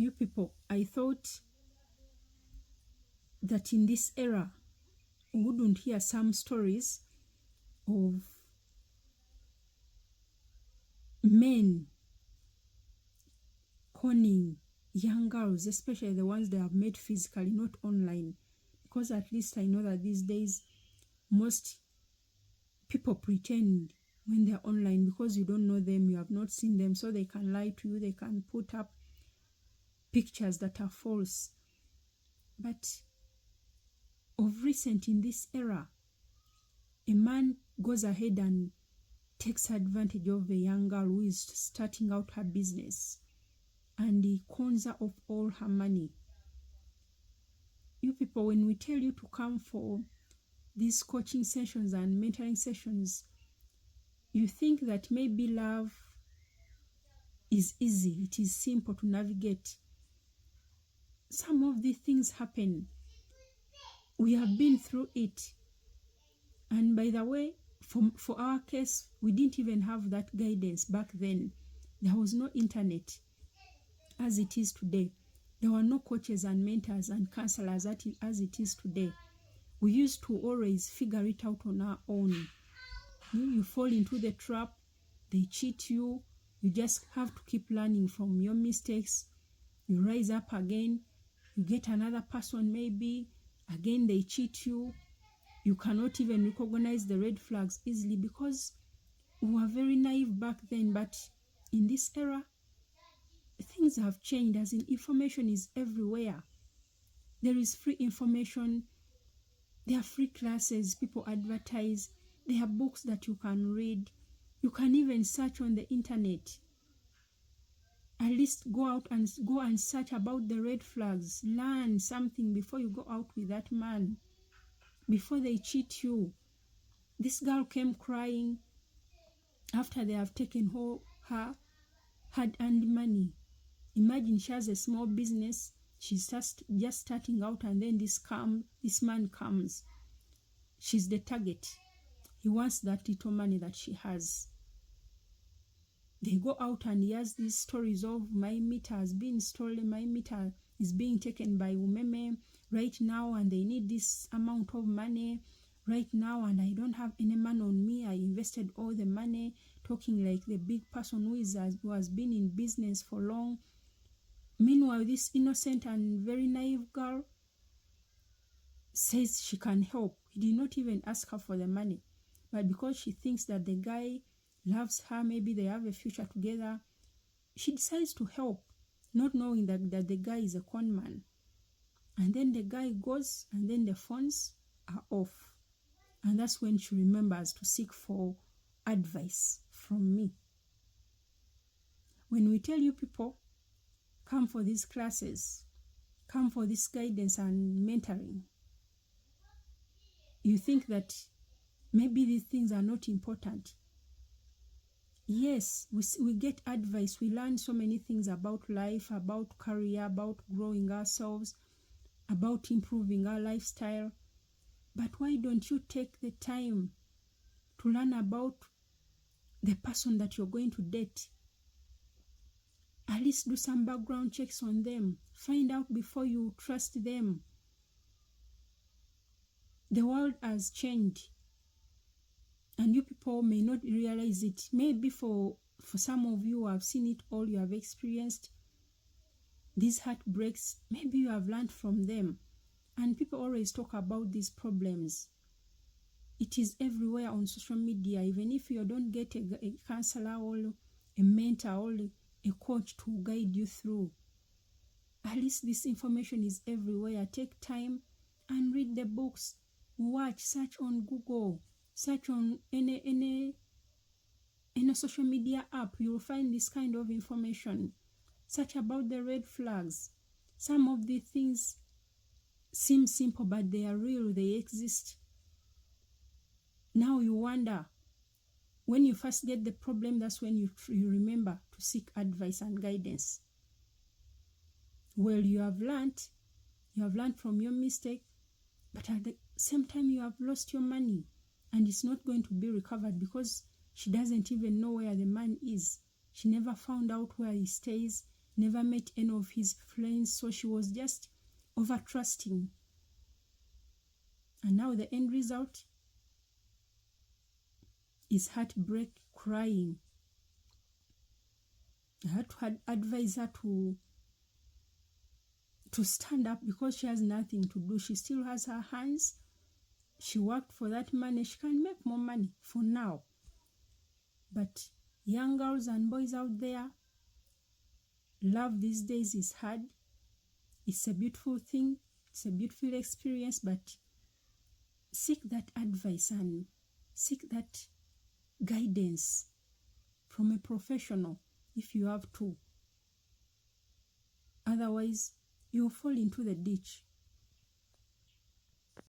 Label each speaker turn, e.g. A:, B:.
A: You people, I thought that in this era, we wouldn't hear some stories of men conning young girls, especially the ones they have met physically, not online. Because at least I know that these days, most people pretend when they're online because you don't know them, you have not seen them, so they can lie to you, they can put up pictures that are false. But of recent, in this era, a man goes ahead and takes advantage of a young girl who is starting out her business, and he cons her of all her money. You people, when we tell you to come for these coaching sessions and mentoring sessions, you think that maybe love is easy, it is simple to navigate. Some of these things happen. We have been through it. And by the way, for our case, we didn't even have that guidance back then. There was no internet as it is today. There were no coaches and mentors and counselors as it is today. We used to always figure it out on our own. You fall into the trap, they cheat you, you just have to keep learning from your mistakes. You rise up again, you get another person maybe, again they cheat you. You cannot even recognize the red flags easily because we were very naive back then. But in this era, things have changed, as in information is everywhere. There is free information, there are free classes, people advertise, there are books that you can read, you can even search on the internet. At least go and search about the red flags, learn something before you go out with that man, before they cheat you. This girl came crying after they have taken her hard-earned money. Imagine she has a small business, she's just starting out, and then this man comes. She's the target. He wants that little money that she has. They go out and he has these stories of my meter has been stolen, my meter is being taken by Umeme right now, and they need this amount of money right now, and I don't have any money on me. I invested all the money, talking like the big person who has been in business for long. Meanwhile, this innocent and very naive girl says she can help. He did not even ask her for the money. But because she thinks that the guy loves her, maybe they have a future together, she decides to help, not knowing that the guy is a con man. And then the guy goes, and then the phones are off. And that's when she remembers to seek for advice from me. When we tell you people, come for these classes, come for this guidance and mentoring, you think that maybe these things are not important. Yes, we get advice, we learn so many things about life, about career, about growing ourselves, about improving our lifestyle. But why don't you take the time to learn about the person that you're going to date? At least do some background checks on them. Find out before you trust them. The world has changed, and you people may not realize it. Maybe for some of you who have seen it all, you have experienced these heartbreaks, maybe you have learned from them. And people always talk about these problems. It is everywhere on social media. Even if you don't get a counselor or a mentor or a coach to guide you through, at least this information is everywhere. Take time and read the books. Watch, search on Google, search on any social media app. You will find this kind of information. Search about the red flags. Some of the things seem simple, but they are real, they exist. Now you wonder, when you first get the problem, that's when you remember to seek advice and guidance. Well, you have learned from your mistake, but at the same time you have lost your money, and it's not going to be recovered because she doesn't even know where the man is. She never found out where he stays, never met any of his friends, so she was just over trusting. And now the end result is heartbreak, crying. I had to advise her to stand up because she has nothing to do. She still has her hands. She worked for that money. She can make more money for now. But young girls and boys out there, love these days is hard. It's a beautiful thing. It's a beautiful experience, but seek that advice and seek that guidance from a professional if you have to. Otherwise, you'll fall into the ditch.